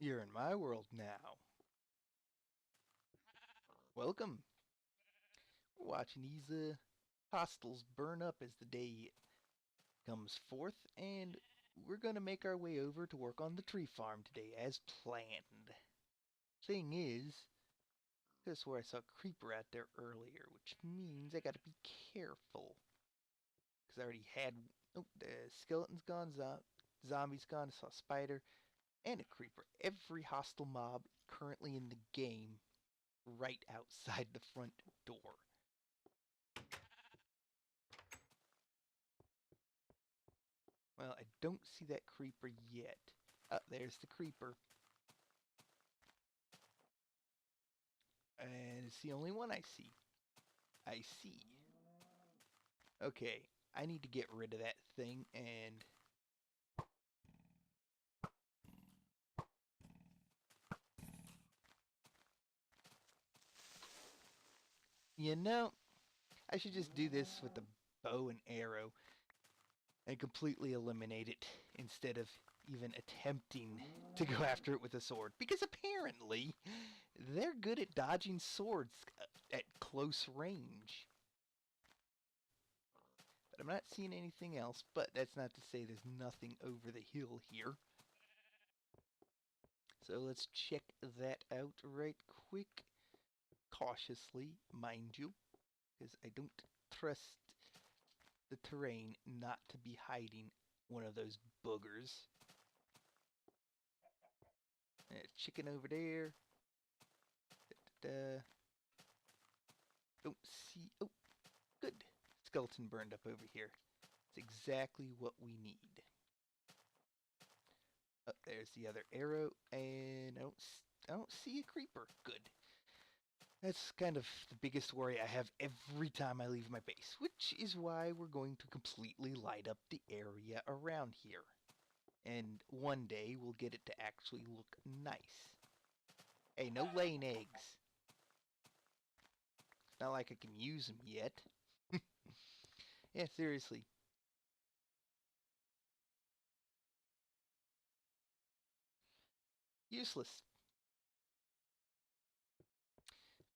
You're in my world now. Welcome. We're watching these hostels burn up as the day comes forth, and we're gonna make our way over to work on the tree farm today as planned. Thing is, I swear I saw a creeper out there earlier, which means I gotta be careful. Because I already had... Oh, the skeleton's gone, zombie's gone, I saw a spider, and a creeper. Every hostile mob currently in the game right outside the front door. Well, I don't see that creeper yet. Oh, there's the creeper. And it's the only one I see. I see. Okay, I need to get rid of that thing and... You know, I should just do this with the bow and arrow and completely eliminate it instead of even attempting to go after it with a sword. Because apparently, they're good at dodging swords at close range. But I'm not seeing anything else, but that's not to say there's nothing over the hill here. So let's check that out right quick. Cautiously, mind you, because I don't trust the terrain not to be hiding one of those boogers. Chicken over there. Don't see... Oh, good. Skeleton burned up over here. It's exactly what we need. Oh, there's the other arrow, and I don't see a creeper. Good. That's kind of the biggest worry I have every time I leave my base, which is why we're going to completely light up the area around here. And one day we'll get it to actually look nice. Hey, no laying eggs. It's not like I can use them yet. Yeah, seriously. Useless.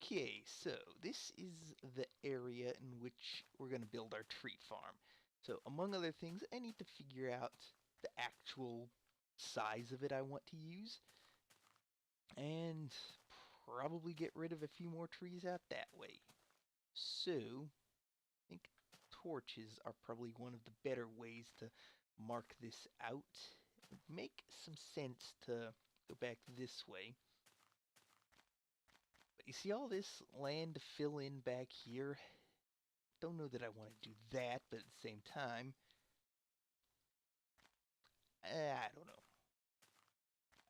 Okay, so this is the area in which we're going to build our tree farm. So, among other things, I need to figure out the actual size of it I want to use. And probably get rid of a few more trees out that way. So, I think torches are probably one of the better ways to mark this out. It would make some sense to go back this way. But you see all this land to fill in back here? Don't know that I want to do that, but at the same time, I don't know.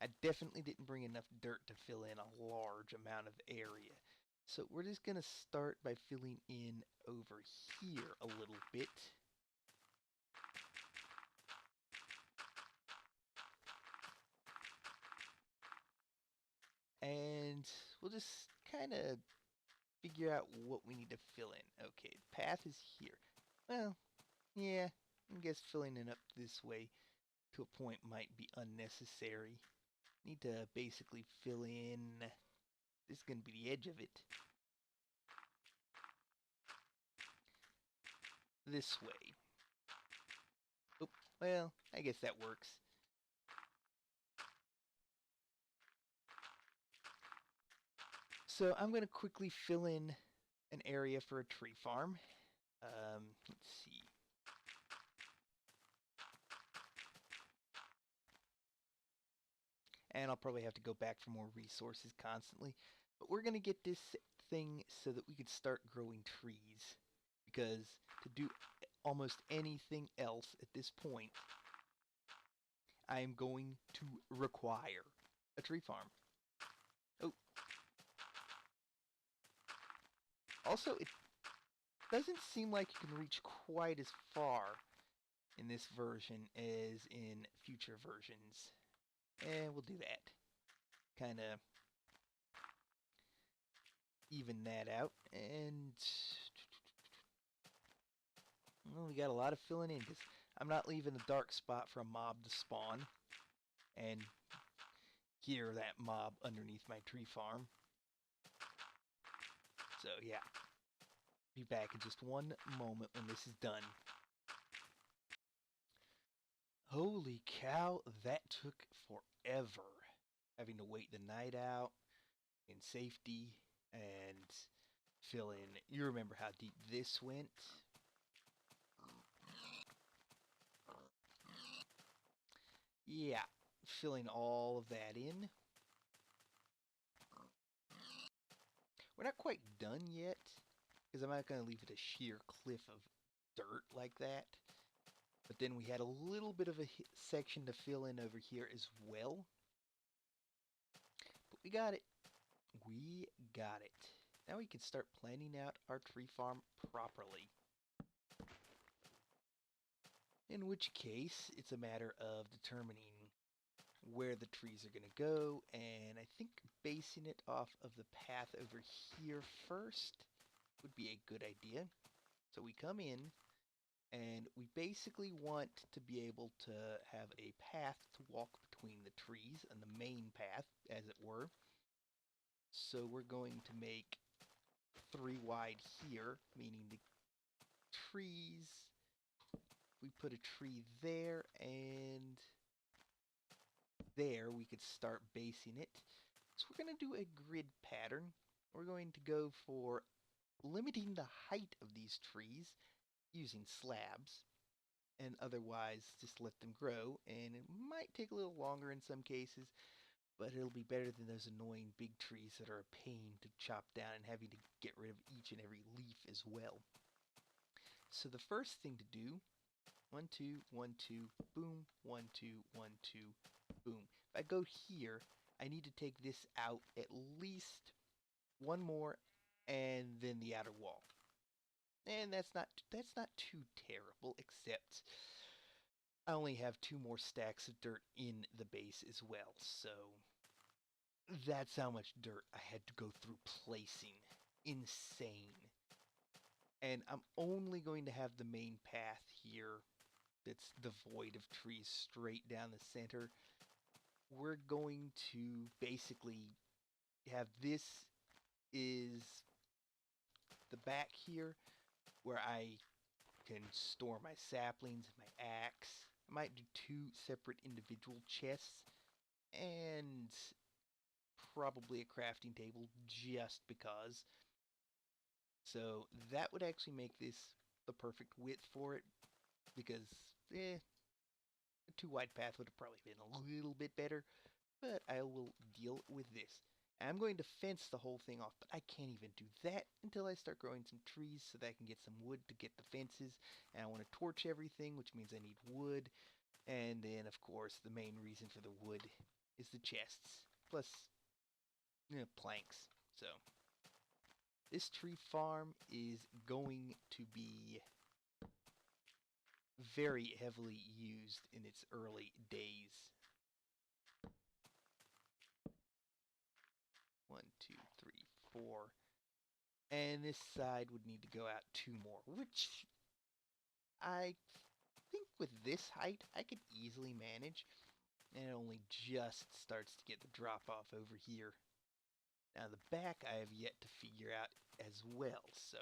I definitely didn't bring enough dirt to fill in a large amount of area. So we're just going to start by filling in over here a little bit. And we'll just kind of figure out what we need to fill in. Okay, the path is here. Well, yeah, I guess filling it up this way to a point might be unnecessary. Need to basically fill in... This is going to be the edge of it. This way. Oh, well, I guess that works. So I'm going to quickly fill in an area for a tree farm. Let's see. And I'll probably have to go back for more resources constantly. But we're going to get this thing so that we could start growing trees. Because to do almost anything else at this point, I am going to require a tree farm. Oh. Also, it doesn't seem like you can reach quite as far in this version as in future versions. And we'll do that. kind of even that out. And well, we got a lot of filling in because I'm not leaving a dark spot for a mob to spawn and hear that mob underneath my tree farm. So yeah, be back in just one moment when this is done. Holy cow, that took forever. Having to wait the night out in safety and fill in. You remember how deep this went? Yeah, filling all of that in. We're not quite done yet, because I'm not going to leave it a sheer cliff of dirt like that. But then we had a little bit of a section to fill in over here as well. But we got it. We got it. Now we can start planning out our tree farm properly. In which case, it's a matter of determining where the trees are going to go, and I think basing it off of the path over here first would be a good idea. So we come in, and we basically want to be able to have a path to walk between the trees, and the main path, as it were. So we're going to make 3 wide here, meaning the trees, we put a tree there, and there we could start basing it. So we're going to do a grid pattern. We're going to go for limiting the height of these trees using slabs, and otherwise just let them grow. And it might take a little longer in some cases, but it'll be better than those annoying big trees that are a pain to chop down and having to get rid of each and every leaf as well. So the first thing to do, 1, 2, 1, 2, boom, 1, 2, 1, 2, boom. If I go here, I need to take this out at least one more, and then the outer wall. And that's not too terrible, except I only have 2 more stacks of dirt in the base as well. So that's how much dirt I had to go through placing. Insane. And I'm only going to have the main path here that's devoid of trees straight down the center. We're going to basically have this is the back here where I can store my saplings, my axe. I might do 2 separate individual chests and probably a crafting table just because. So that would actually make this the perfect width for it, because a 2 wide path would have probably been a little bit better, but I will deal with this. I'm going to fence the whole thing off, but I can't even do that until I start growing some trees so that I can get some wood to get the fences. And I want to torch everything, which means I need wood. And then, of course, the main reason for the wood is the chests, plus planks. So this tree farm is going to be very heavily used in its early days. 1, 2, 3, 4. And this side would need to go out 2 more, which I think with this height I could easily manage. And it only just starts to get the drop off over here. Now the back I have yet to figure out as well, so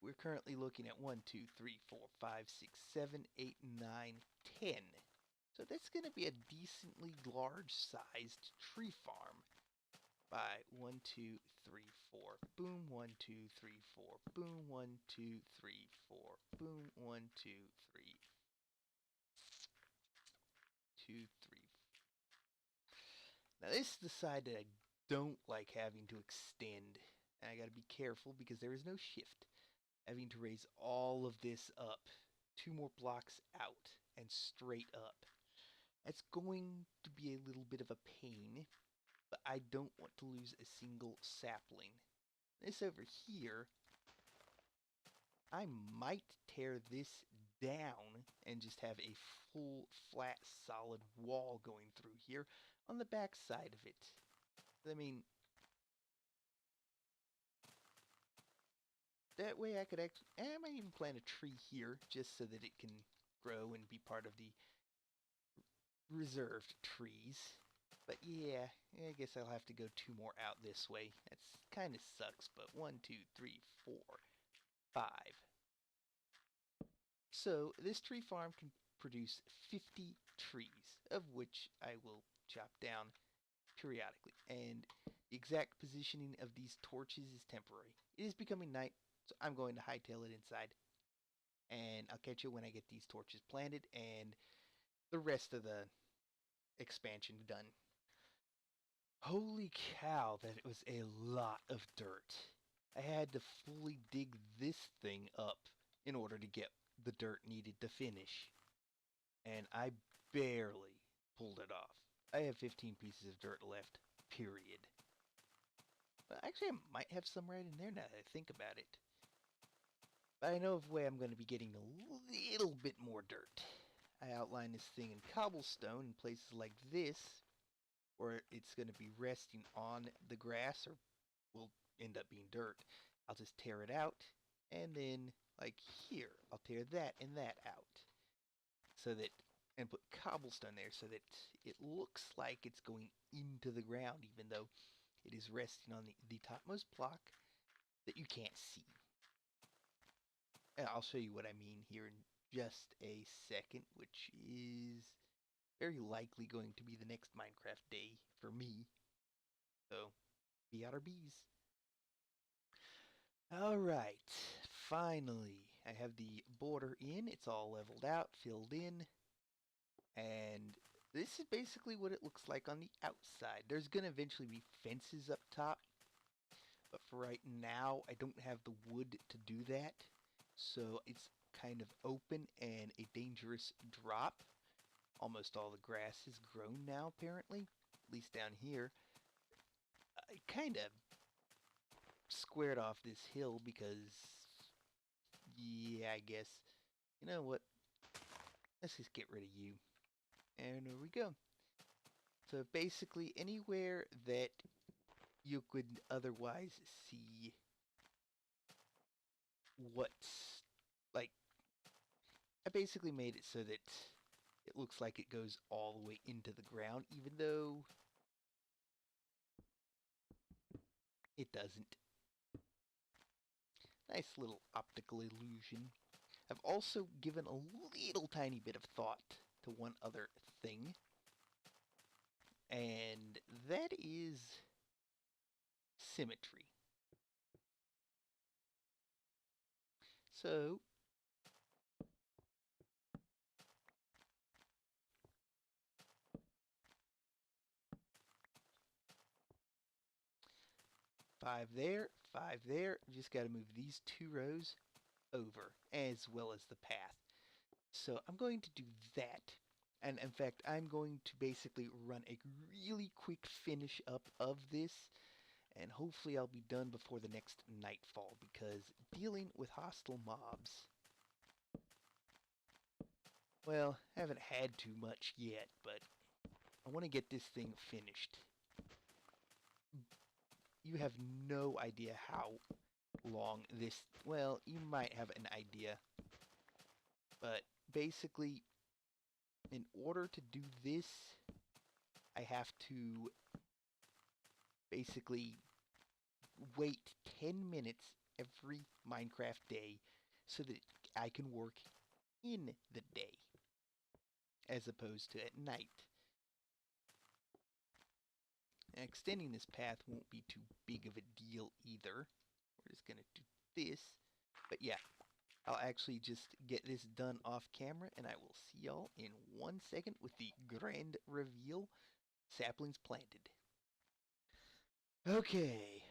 we're currently looking at 1, 2, 3, 4, 5, 6, 7, 8, 9, 10. So that's going to be a decently large sized tree farm. By 1, 2, 3, 4, boom, 1, 2, 3, 4, boom, 1, 2, 3, 4, boom, 1, 2, 3, 2, 3. Now this is the side that I don't like having to extend. And I gotta be careful because there is no shift. Having to raise all of this up 2 more blocks out and straight up. It's going to be a little bit of a pain, but I don't want to lose a single sapling. This over here, I might tear this down and just have a full, flat, solid wall going through here. on the back side of it. I mean, that way I could actually, I might even plant a tree here just so that it can grow and be part of the reserved trees. But yeah, I guess I'll have to go 2 more out this way. That's kind of sucks, but 1, 2, 3, 4, 5. So this tree farm can produce 50 trees, of which I will chop down periodically. And the exact positioning of these torches is temporary. It is becoming night, so I'm going to hightail it inside. And I'll catch you when I get these torches planted and the rest of the expansion done. Holy cow, that was a lot of dirt. I had to fully dig this thing up in order to get the dirt needed to finish. And I barely pulled it off. I have 15 pieces of dirt left, period. Well, actually, I might have some right in there now that I think about it. But I know of a way I'm going to be getting a little bit more dirt. I outline this thing in cobblestone in places like this, where it's going to be resting on the grass or will end up being dirt. I'll just tear it out, and then, like here, I'll tear that and that out. So that, and put cobblestone there so that it looks like it's going into the ground, even though it is resting on the topmost block that you can't see. And I'll show you what I mean here in just a second, which is very likely going to be the next Minecraft day for me. So, BRBs. Alright, finally, I have the border in, it's all leveled out, filled in, and this is basically what it looks like on the outside. There's going to eventually be fences up top, but for right now, I don't have the wood to do that, so it's kind of open and a dangerous drop. Almost all the grass is grown now, apparently, at least down here. I kind of squared off this hill because, yeah, I guess, you know what, let's just get rid of you. And there we go. So basically anywhere that you could otherwise see what's, like, I basically made it so that it looks like it goes all the way into the ground, even though it doesn't. Nice little optical illusion. I've also given a little tiny bit of thought to one other thing, and that is symmetry. So, five there, 5 there. Just got to move these 2 rows over, as well as the path. So I'm going to do that. And in fact, I'm going to basically run a really quick finish up of this, and hopefully I'll be done before the next nightfall, because dealing with hostile mobs, well, I haven't had too much yet, but I want to get this thing finished. You have no idea how long this, well, you might have an idea, but basically, in order to do this, I have to basically wait 10 minutes every Minecraft day so that I can work in the day as opposed to at night. And extending this path won't be too big of a deal either. We're just going to do this. But yeah, I'll actually just get this done off camera, and I will see y'all in 1 second with the grand reveal. Saplings planted. Okay,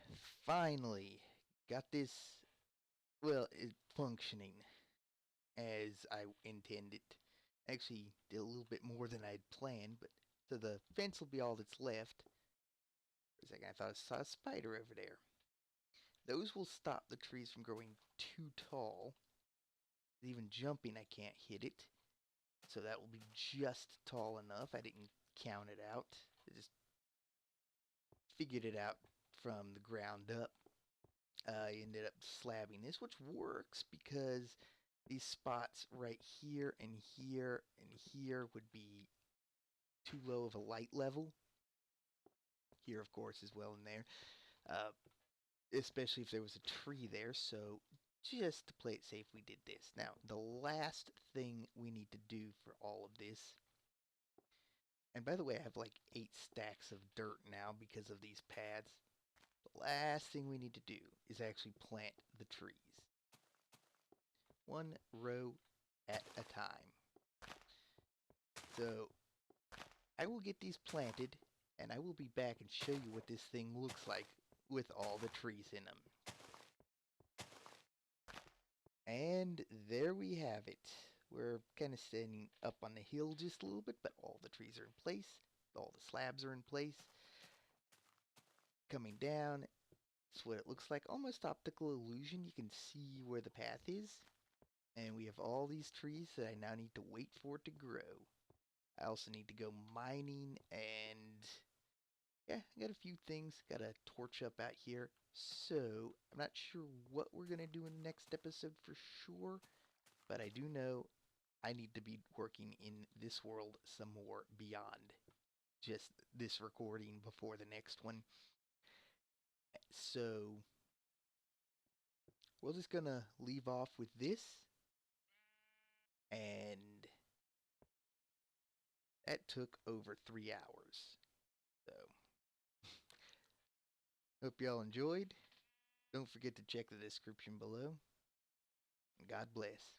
finally got this, well, functioning as I intended. Actually, did a little bit more than I'd planned, but so the fence will be all that's left. For a second, I thought I saw a spider over there. Those will stop the trees from growing too tall. Even jumping, I can't hit it. So that will be just tall enough. I didn't count it out. I just figured it out from the ground up. I ended up slabbing this, which works because these spots right here and here and here would be too low of a light level. Here, of course, as well in there. Especially if there was a tree there, so just to play it safe, we did this. Now, the last thing we need to do for all of this, and by the way, I have like 8 stacks of dirt now because of these pads. The last thing we need to do is actually plant the trees. 1 row at a time. So, I will get these planted, and I will be back and show you what this thing looks like with all the trees in them. And there we have it. We're kind of standing up on the hill just a little bit, but all the trees are in place. All the slabs are in place. Coming down, that's what it looks like. Almost optical illusion. You can see where the path is. And we have all these trees that I now need to wait for it to grow. I also need to go mining, and yeah, I got a few things. Got a torch up out here. So, I'm not sure what we're going to do in the next episode for sure. But I do know I need to be working in this world some more beyond just this recording before the next one. So, we're just going to leave off with this. And that took over 3 hours. So, hope y'all enjoyed. Don't forget to check the description below. God bless.